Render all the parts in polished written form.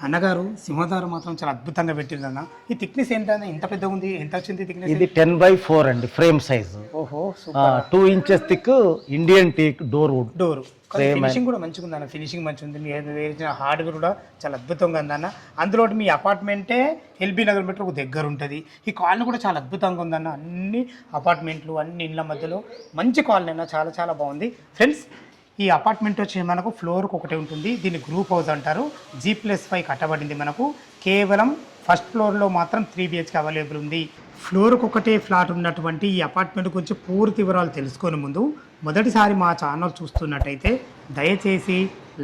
అన్నగారు సింహదారు మాత్రం చాలా అద్భుతంగా పెట్టిందన్న. ఈ థిక్నెస్ ఏంటన్నా ఇంత పెద్దగా ఉంది? ఎంత వచ్చింది థిక్నెస్? ఇది 10/4 అండి ఫ్రేమ్ సైజు. ఓహో, 2 inches thick Indian teak door wood. Finishing కూడా మంచిగా ఉంది అన్న. ఫినిషింగ్ మంచిగా ఉంది. వేసిన హార్డ్వేర్ కూడా చాలా అద్భుతంగా ఉందన్న. అందులో మీ అపార్ట్మెంటే ఎల్బీ నగర్ మెట్రోకు దగ్గర ఉంటుంది. ఈ కాలనీ కూడా చాలా అద్భుతంగా ఉందన్న. అన్ని అపార్ట్మెంట్లు అన్ని ఇళ్ళ మధ్యలో మంచి కాలనీ అన్న. చాలా చాలా బాగుంది ఫ్రెండ్స్. ఈ అపార్ట్మెంట్ వచ్చి మనకు ఫ్లోర్కి ఒకటే ఉంటుంది. దీన్ని గ్రూప్ హౌస్ అంటారు. G+5 కట్టబడింది. మనకు కేవలం ఫస్ట్ ఫ్లోర్లో మాత్రం 3 BHK అవైలబుల్ ఉంది. ఫ్లోర్కి ఒకటే ఫ్లాట్ ఉన్నటువంటి ఈ అపార్ట్మెంట్ గురించి పూర్తి వివరాలు తెలుసుకునే ముందు మొదటిసారి మా ఛానల్ చూస్తున్నట్టయితే దయచేసి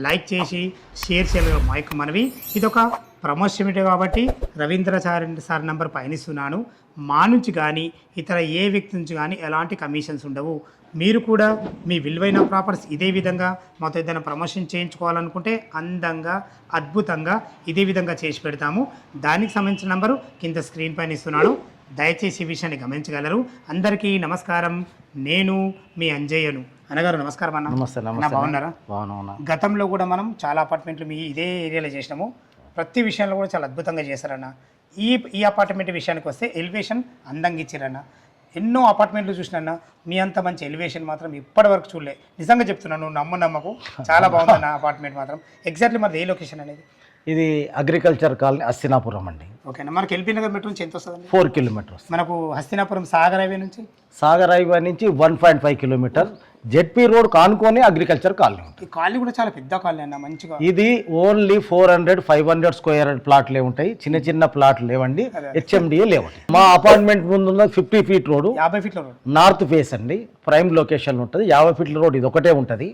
లైక్ చేసి షేర్ చేయగల మైక్ మనవి. ఇదొక ప్రమోషన్ కాబట్టి రవీంద్రాచార్య సార్ నెంబర్ పయనిస్తున్నాను. మా నుంచి కానీ ఇతర ఏ వ్యక్తి నుంచి కానీ ఎలాంటి కమిషన్స్ ఉండవు. మీరు కూడా మీ విలువైన ప్రాపర్టీస్ ఇదే విధంగా మాతో ఏదైనా ప్రమోషన్ చేయించుకోవాలనుకుంటే అందంగా అద్భుతంగా ఇదే విధంగా చేసి పెడతాము. దానికి సంబంధించిన నెంబరు కింద స్క్రీన్ పైన ఇస్తున్నాను. దయచేసి ఈ విషయాన్ని గమనించగలరు. అందరికీ నమస్కారం. నేను మీ అంజయ్యను. అన్నగారు నమస్కారం అన్న. నమస్తే. బాగున్నారా? బాగున్నా. గతంలో కూడా మనం చాలా అపార్ట్మెంట్లు మీ ఇదే ఏరియాలో చేసినాము. ప్రతి విషయంలో కూడా చాలా అద్భుతంగా చేశారన్న. ఈ అపార్ట్మెంట్ విషయానికి వస్తే ఎలివేషన్ అందంగా ఇచ్చారన్న. ఎన్నో అపార్ట్మెంట్లు చూసినా మీ అంత మంచి ఎలివేషన్ మాత్రం ఇప్పటివరకు చూడలే. నిజంగా చెప్తున్నాను, నమ్మకు చాలా బాగుందన్న అపార్ట్మెంట్ మాత్రం. ఎగ్జాక్ట్లీ మరి ఏ లొకేషన్ అనేది? ఇది అగ్రికల్చర్ కాలనీ హస్తినాపురం అండి. ఓకేనా. మనకి ఎల్బీ నగర్ మెట్రో నుంచి ఎంత వస్తుంది? 4 కిలోమీటర్స్. మనకు హస్తినాపురం సాగర్ హైవే నుంచి 1.5 కిలోమీటర్. జెడ్పీ రోడ్ కానుకొని అగ్రికల్చర్ కాలనీ ఉంటుంది. ఈ కాలనీ కూడా చాలా పెద్ద కాలనీ అన్న. మంచిగా ఇది ఓన్లీ 400-500 స్క్వేర్ ప్లాట్లే ఉంటాయి. చిన్న చిన్న ప్లాట్లు లేవండి. HMDA లేవండి. మా అపార్ట్మెంట్ ముందు 50 ఫీట్ రోడ్, 50 ఫీట్ల రోడ్ నార్త్ ఫేస్ అండి. ప్రైమ్ లొకేషన్ ఉంటుంది. 50 ఫీట్ల రోడ్ ఇది ఒకటే ఉంటుంది.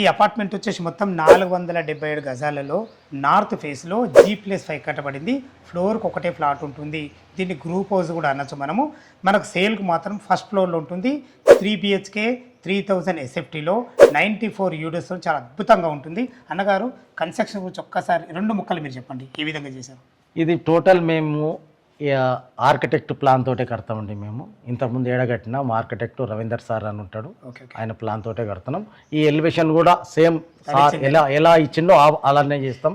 ఈ అపార్ట్మెంట్ వచ్చేసి మొత్తం 477 గజాలలో నార్త్ ఫేస్లో G+5 కట్టబడింది. ఫ్లోర్కి ఒకటే ఫ్లాట్ ఉంటుంది. దీన్ని గ్రూప్ హౌస్ కూడా అనొచ్చు మనము. మనకు సేల్కి మాత్రం ఫస్ట్ ఫ్లోర్లో ఉంటుంది. 3 BHK 3000 SFTలో 94 యూనిట్స్లో చాలా అద్భుతంగా ఉంటుంది. అన్నగారు కన్స్ట్రక్షన్ గురించి ఒక్కసారి 2 ముక్కలు మీరు చెప్పండి, ఏ విధంగా చేశారు? ఇది టోటల్ మేము ఆర్కిటెక్ట్ ప్లాన్ తోటే కడతామండి. మేము ఇంతకుముందు ఏడగట్టినా మా ఆర్కిటెక్ట్ రవీందర్ సార్ అని ఉంటాడు. ఆయన ప్లాన్ తోటే కడతాం. ఈ ఎలివేషన్ కూడా సేమ్ సార్ ఎలా ఇచ్చిండో అలానే చేస్తాం.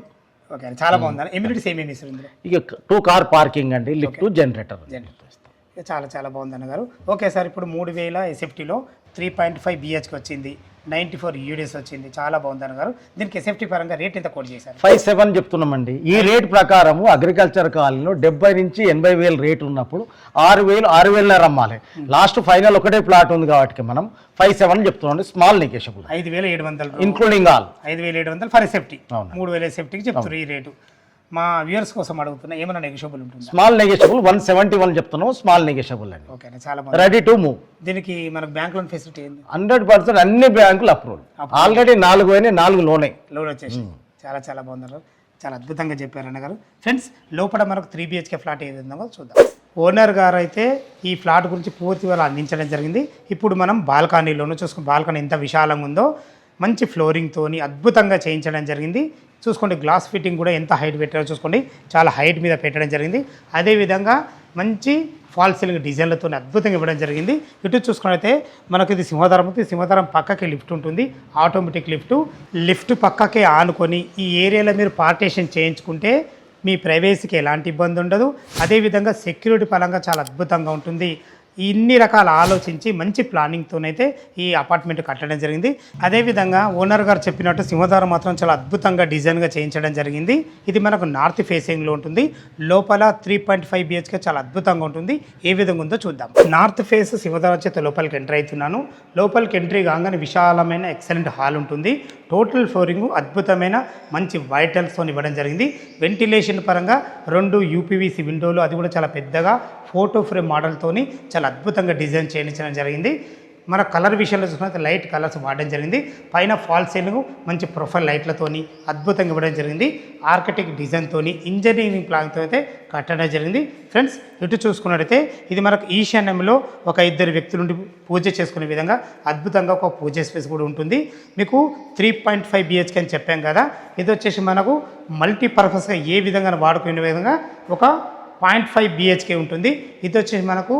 ఓకే, చాలా బాగుంది. ఎమ్యూనిటీస్ ఏమేమి ఇస్తారు ఇందులో? ఇక 2 కార్ పార్కింగ్ అండి, లిఫ్ట్, జనరేటర్. చాలా చాలా బాగుంది అన్నగారు. ఓకే సార్, ఇప్పుడు 3000 SFTలో 3.5 BHK వచ్చింది, 94 యూనిట్స్ వచ్చింది. చాలా బాగుంది అన్నగారు. దీనికి SFT పరంగా రేట్ ఎంత కోట్ చేశారు? 57 చెప్తున్నామండి. ఈ రేట్ ప్రకారము అగ్రికల్చర్ కాలనీలో 70 నుంచి 80 వేలు రేట్ ఉన్నప్పుడు 6,000 అమ్మాలి. లాస్ట్ ఫైనల్ ఒకటే ప్లాట్ ఉంది కాబట్టి మనం 57 చెప్తున్నాం. Small negotiable 5,700 including all. 5,700 for SFT. 3,000 SFTకి చెప్తారు ఈ రేటు. మా వ్యూవర్స్ కోసం అడుగుతున్నా, ఏమైనా నెగోషియబుల్ ఉంటుంది? స్మాల్ నెగోషియబుల్ 171 చెప్తున్నాం. స్మాల్ నెగోషియబుల్ అండి. ఓకే, చాలా బాగుంది. Ready to move. దీనికి మనకు బ్యాంక్ లోన్ ఫెసిలిటీ ఏంది? 100% అన్ని బ్యాంకులు అప్రూవల్. ఆల్రెడీ 4 అయినాయి, 4 లోన్ వచ్చేసి. చాలా చాలా బాగున్నారు. చాలా అద్భుతంగా చెప్పారు అన్నగారు. ఫ్రెండ్స్, లోపల మనకు 3 BHK ఫ్లాట్ ఏ విధంగా చూద్దాం. ఓనర్ గారు అయితే ఈ ఫ్లాట్ గురించి పూర్తి వివరాలు అందించడం జరిగింది. ఇప్పుడు మనం బాల్కనీలోనూ చూసుకుని బాల్కనీ ఎంత విశాలంగా ఉందో మంచి ఫ్లోరింగ్తోని అద్భుతంగా చేయించడం జరిగింది. చూసుకోండి, గ్లాస్ ఫిట్టింగ్ కూడా ఎంత హైట్ పెట్టారో చూసుకోండి. చాలా హైట్ మీద పెట్టడం జరిగింది. అదేవిధంగా మంచి ఫాల్ సీలింగ్ డిజైన్లతో అద్భుతంగా ఇవ్వడం జరిగింది. ఇటు చూసుకున్నట్లయితే మనకు ఇది సింహద్వారం ఉంది. సింహద్వారం పక్కకే లిఫ్ట్ ఉంటుంది, ఆటోమేటిక్ లిఫ్ట్ పక్కకే ఆనుకొని ఈ ఏరియాలో మీరు పార్టీషన్ చేయించుకుంటే మీ ప్రైవసీకి ఎలాంటి ఇబ్బంది ఉండదు. అదేవిధంగా సెక్యూరిటీ పరంగా చాలా అద్భుతంగా ఉంటుంది. ఇన్ని రకాల ఆలోచించి మంచి ప్లానింగ్తోనైతే ఈ అపార్ట్మెంట్ కట్టడం జరిగింది. అదేవిధంగా ఓనర్ గారు చెప్పినట్టు సింహద్వారం మాత్రం చాలా అద్భుతంగా డిజైన్గా చేయించడం జరిగింది. ఇది మనకు నార్త్ ఫేసింగ్లో ఉంటుంది. లోపల 3.5 BHK చాలా అద్భుతంగా ఉంటుంది. ఏ విధంగా ఉందో చూద్దాం. నార్త్ ఫేస్ సింహద్వారం చేత లోపలికి ఎంటర్ అవుతున్నాను. లోపలికి ఎంట్రీ కాగానే విశాలమైన ఎక్సలెంట్ హాల్ ఉంటుంది. టోటల్ ఫ్లోరింగ్ అద్భుతమైన మంచి వైటల్స్తో ఇవ్వడం జరిగింది. వెంటిలేషన్ పరంగా 2 UPVC విండోలు, అది కూడా చాలా పెద్దగా ఫోటో ఫ్రేమ్ మోడల్తోని చాలా అద్భుతంగా డిజైన్ చేయించడం జరిగింది. మన కలర్ విషయంలో చూసుకుంటే లైట్ కలర్స్ వాడడం జరిగింది. పైన ఫాల్ సీలింగ్ మంచి ప్రొఫైల్ లైట్లతోని అద్భుతంగా ఇవ్వడం జరిగింది. ఆర్కిటెక్ట్ డిజైన్తోని ఇంజనీరింగ్ ప్లాన్తో అయితే కట్టడం జరిగింది. ఫ్రెండ్స్, ఇటు చూసుకున్నట్టయితే ఇది మనకు ఈశాన్యంలో ఒక 2 వ్యక్తులు నుండి పూజ చేసుకునే విధంగా అద్భుతంగా ఒక పూజ స్పేస్ కూడా ఉంటుంది. మీకు 3.5 BHK అని చెప్పాం కదా, ఇది వచ్చేసి మనకు మల్టీపర్పస్గా ఏ విధంగా వాడుకునే విధంగా ఒక 0.5 BHK ఉంటుంది. ఇది వచ్చేసి మనకు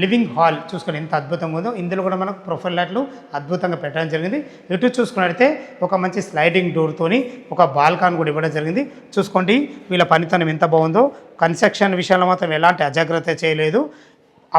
లివింగ్ హాల్ చూసుకొని ఎంత అద్భుతంగా ఉందో. ఇందులో కూడా మనకు ప్రొఫైల్ లైట్లు అద్భుతంగా పెట్టడం జరిగింది. ఇటు చూసుకున్నట్లయితే ఒక మంచి స్లైడింగ్ డోర్తోని ఒక బాల్కాన్ కూడా ఇవ్వడం జరిగింది. చూసుకోండి వీళ్ళ పనితనం ఎంత బాగుందో. కన్స్ట్రక్షన్ విషయంలో మాత్రం ఎలాంటి అజాగ్రత్త చేయలేదు.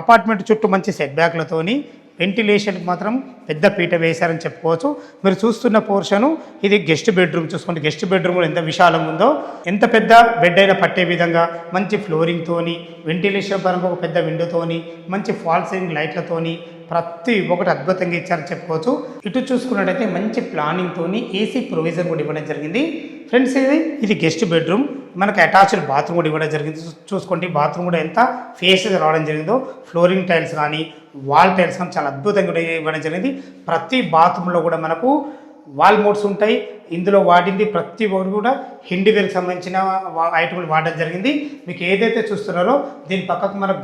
అపార్ట్మెంట్ చుట్టూ మంచి సెట్ బ్యాక్లతోని వెంటిలేషన్కి మాత్రం పెద్ద పీట వేశారని చెప్పుకోవచ్చు. మీరు చూస్తున్న పోర్షను ఇది గెస్ట్ బెడ్రూమ్. చూసుకోండి గెస్ట్ బెడ్రూమ్ కూడా ఎంత విశాలంగా ఉందో. ఎంత పెద్ద బెడ్ అయినా పట్టే విధంగా మంచి ఫ్లోరింగ్తోని, వెంటిలేషన్ పరంగా ఒక పెద్ద విండోతోని, మంచి ఫాల్ సీలింగ్ లైట్లతోని ప్రతి ఒక్కటి అద్భుతంగా ఇచ్చారని చెప్పుకోవచ్చు. ఇటు చూసుకున్నట్టయితే మంచి ప్లానింగ్తోని ఏసీ ప్రొవిజన్ కూడా ఇవ్వడం జరిగింది. ఫ్రెండ్స్ ఇది గెస్ట్ బెడ్రూమ్. మనకు అటాచ్డ్ బాత్రూమ్ కూడా ఇవ్వడం జరిగింది. చూసుకోండి బాత్రూమ్ కూడా ఎంత ఫేస్గా రావడం జరిగిందో. ఫ్లోరింగ్ టైల్స్ కానీ వాల్ టైల్స్ కానీ చాలా అద్భుతంగా కూడా ఇవ్వడం జరిగింది. ప్రతి బాత్రూంలో కూడా మనకు వాల్ మోడ్స్ ఉంటాయి. ఇందులో వాడింది ప్రతి ఒక్కరు కూడా హిండీవేర్కి సంబంధించిన ఐటమ్లు వాడడం జరిగింది. మీకు ఏదైతే చూస్తున్నారో దీని పక్కకు మనకు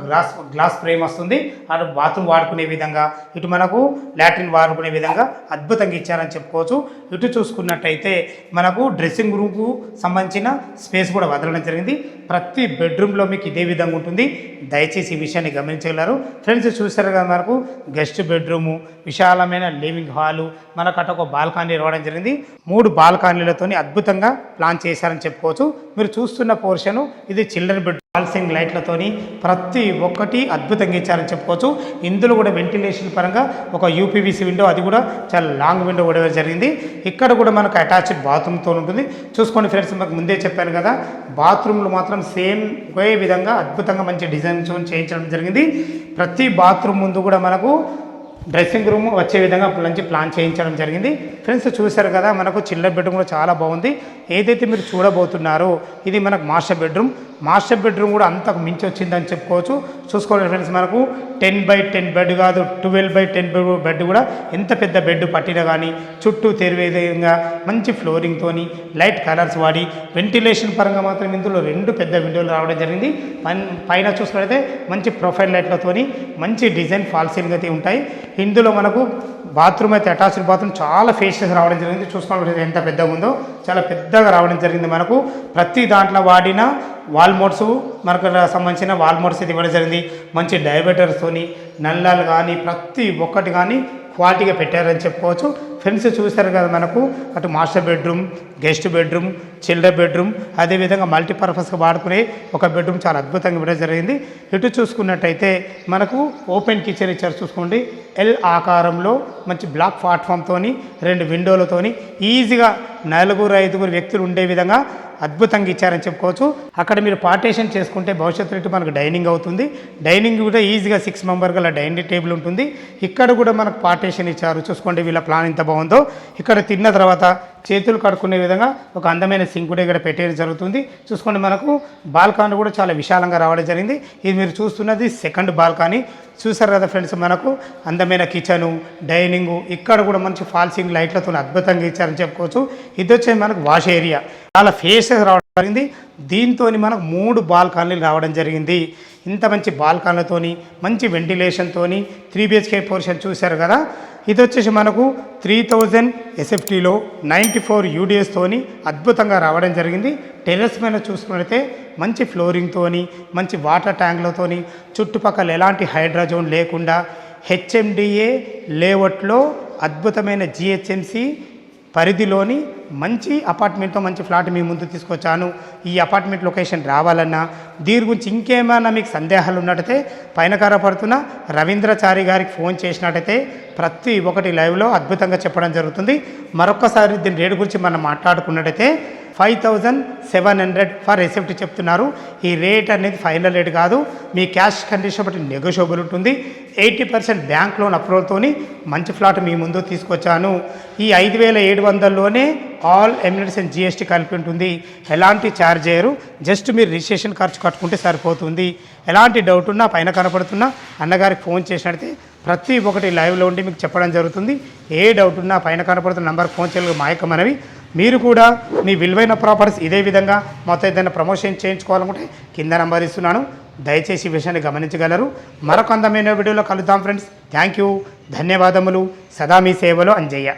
గ్లాస్ ఫ్రేమ్ వస్తుంది. అటు బాత్రూమ్ వాడుకునే విధంగా, ఇటు మనకు లాట్రిన్ వాడుకునే విధంగా అద్భుతంగా ఇచ్చారని చెప్పుకోవచ్చు. ఇటు చూసుకున్నట్టయితే మనకు డ్రెస్సింగ్ రూమ్కు సంబంధించిన స్పేస్ కూడా వదలడం జరిగింది. ప్రతి బెడ్రూమ్లో మీకు ఇదే విధంగా ఉంటుంది. దయచేసి ఈ విషయాన్ని గమనించగలరు. ఫ్రెండ్స్ చూసారు కదా మనకు గెస్ట్ బెడ్రూము, విశాలమైన లివింగ్ హాలు, మనకు అటు ఒక బాల్కనీ రావడం జరిగింది. 3 బాల్కనీలతో అద్భుతంగా ప్లాన్ చేశారని చెప్పుకోవచ్చు. మీరు చూస్తున్న పోర్షను ఇది చిల్డ్రన్ బెడ్ ఫాల్సింగ్ లైట్లతోని ప్రతి ఒక్కటి అద్భుతంగా ఇచ్చారని చెప్పుకోవచ్చు. ఇందులో కూడా వెంటిలేషన్ పరంగా ఒక యూపీవీసీ విండో, అది కూడా చాలా లాంగ్ విండో కూడా జరిగింది. ఇక్కడ కూడా మనకు అటాచ్డ్ బాత్రూమ్తో ఉంటుంది. చూసుకోండి ఫ్రెండ్స్, మాకు ముందే చెప్పాను కదా, బాత్రూమ్లు మాత్రం సేమ్ ఒకే విధంగా అద్భుతంగా మంచి డిజైన్ చేయించడం జరిగింది. ప్రతి బాత్రూమ్ ముందు కూడా మనకు డ్రెస్సింగ్ రూమ్ వచ్చే విధంగా మంచి ప్లాన్ చేయించడం జరిగింది. ఫ్రెండ్స్ చూశారు కదా మనకు చిల్డ్రన్ బెడ్రూమ్ కూడా చాలా బాగుంది. ఏదైతే మీరు చూడబోతున్నారో ఇది మనకు మాస్టర్ బెడ్రూమ్. మాస్టర్ బెడ్రూమ్ కూడా అంతకు మించి వచ్చిందని చెప్పుకోవచ్చు. చూసుకోండి ఫ్రెండ్స్, మనకు 10x10 బెడ్ కాదు, 12x10 బెడ్ కూడా ఎంత పెద్ద బెడ్ పట్టినా కానీ చుట్టూ తెరివేదంగా మంచి ఫ్లోరింగ్తోని లైట్ కలర్స్ వాడి వెంటిలేషన్ పరంగా మాత్రం ఇందులో 2 పెద్ద విండోలు రావడం జరిగింది. పైన చూసుకుంటే మంచి ప్రొఫైల్ లైట్లతోని మంచి డిజైన్ ఫాల్ సీలింగ్ అయితే ఉంటాయి. ఇందులో మనకు బాత్రూమ్ అయితే అటాచ్డ్ బాత్రూమ్ చాలా ఫేషియస్ రావడం జరిగింది. చూసుకోవాలి ఎంత పెద్దగా ఉందో, చాలా పెద్దగా రావడం జరిగింది. మనకు ప్రతి దాంట్లో వాడిన వాల్ మోడ్స్, మనకు సంబంధించిన వాల్ మోడ్స్ ఇది ఇవ్వడం జరిగింది. మంచి డైవర్టర్స్తోని నల్లాలు కానీ ప్రతి ఒక్కటి కానీ క్వాలిటీగా పెట్టారని చెప్పుకోవచ్చు. ఫ్రెండ్స్ చూశారు కదా మనకు అటు master bedroom, guest bedroom, children bedroom, అదేవిధంగా మల్టీపర్పస్గా వాడుకునే ఒక బెడ్రూమ్ చాలా అద్భుతంగా ఇవ్వడం జరిగింది. ఇటు చూసుకున్నట్టయితే మనకు ఓపెన్ కిచెన్ ఇచ్చారు. చూసుకోండి ఎల్ ఆకారంలో మంచి బ్లాక్ ప్లాట్ఫామ్తోని 2 విండోలతోని ఈజీగా 4-5 వ్యక్తులు ఉండే విధంగా అద్భుతంగా ఇచ్చారని చెప్పుకోవచ్చు. అక్కడ మీరు పార్టీషన్ చేసుకుంటే భవిష్యత్తులో ఇటు మనకు డైనింగ్ అవుతుంది. డైనింగ్ కూడా ఈజీగా 6 మెంబర్ గల డైనింగ్ టేబుల్ ఉంటుంది. ఇక్కడ కూడా మనకు పార్టీషన్ ఇచ్చారు. చూసుకోండి వీళ్ళ ప్లాన్ ఎంత బాగుందో. ఇక్కడ తిన్న తర్వాత చేతులు కడుక్కునే విధంగా ఒక అందమైన సింక్ కూడా ఇక్కడ పెట్టేయడం జరుగుతుంది. చూసుకోండి మనకు బాల్కనీ కూడా చాలా విశాలంగా రావడం జరిగింది. ఇది మీరు చూస్తున్నది సెకండ్ బాల్కనీ. చూసారు కదా ఫ్రెండ్స్, మనకు అందమైన కిచెను, డైనింగు, ఇక్కడ కూడా మంచి ఫాల్సింగ్ లైట్లతో అద్భుతంగా ఇచ్చారని చెప్పుకోవచ్చు. ఇది వచ్చేది మనకు వాష్ ఏరియా, చాలా ఫేసెస్ రావడం జరిగింది. దీంతో మనకు 3 బాల్కనీలు రావడం జరిగింది. ఇంత మంచి బాల్కనీలతోని మంచి వెంటిలేషన్తోని 3 BHK పోర్షన్ చూశారు కదా. ఇది వచ్చేసి మనకు 3000 SFTలో 94 UDSతోని అద్భుతంగా రావడం జరిగింది. టెర్రస్ పైన చూసుకుంటే మంచి ఫ్లోరింగ్తోని మంచి వాటర్ ట్యాంక్లతోని చుట్టుపక్కల ఎలాంటి హైడ్రాజోన్ లేకుండా HMDA లేఅవుట్లో అద్భుతమైన GHMC పరిధిలోని మంచి అపార్ట్మెంట్తో మంచి ఫ్లాట్ మీ ముందు తీసుకొచ్చాను. ఈ అపార్ట్మెంట్ లొకేషన్ రావాలన్నా దీని గురించి ఇంకేమైనా మీకు సందేహాలు ఉన్నట్టయితే పైన కనపడుతున్న రవీంద్రచారి గారికి ఫోన్ చేసినట్టయితే ప్రతి ఒక్కటి లైవ్లో అద్భుతంగా చెప్పడం జరుగుతుంది. మరొక్కసారి దీని రేటు గురించి మనం మాట్లాడుకున్నట్టయితే 5700 ఫర్ SFT చెప్తున్నారు. ఈ రేట్ అనేది ఫైనల్ రేట్ కాదు, మీ క్యాష్ కండిషన్ బట్టి నెగోషియబుల్ ఉంటుంది. 80% బ్యాంక్ లోన్ అప్రూవల్తోని మంచి ఫ్లాట్ మీ ముందు తీసుకొచ్చాను. ఈ 5700లోనే ఆల్ ఎమ్యూనిటీస్ అండ్ GST కలిపి ఉంటుంది. ఎలాంటి ఛార్జ్ చేయరు, జస్ట్ మీరు రిజిస్ట్రేషన్ ఖర్చు కట్టుకుంటే సరిపోతుంది. ఎలాంటి డౌట్ ఉన్నా పైన కనపడుతున్నా అన్నగారికి ఫోన్ చేసినట్టయితే ప్రతి ఒక్కటి లైవ్లో ఉండి మీకు చెప్పడం జరుగుతుంది. ఏ డౌట్ ఉన్నా పైన కనపడుతున్న నెంబర్కి ఫోన్ చేయగల మా యొక్క మనవి. మీరు కూడా మీ విలువైన ప్రాపర్టీస్ ఇదే విధంగా మొత్తం ఏదైనా ప్రమోషన్ చేయించుకోవాలనుకుంటే కింద నెంబర్ ఇస్తున్నాను, దయచేసి ఈ విషయాన్ని గమనించగలరు. మరొక అందమైన వీడియోలో కలుద్దాం ఫ్రెండ్స్. థ్యాంక్ యూ, ధన్యవాదములు. సదా మీ సేవలో అంజయ్య.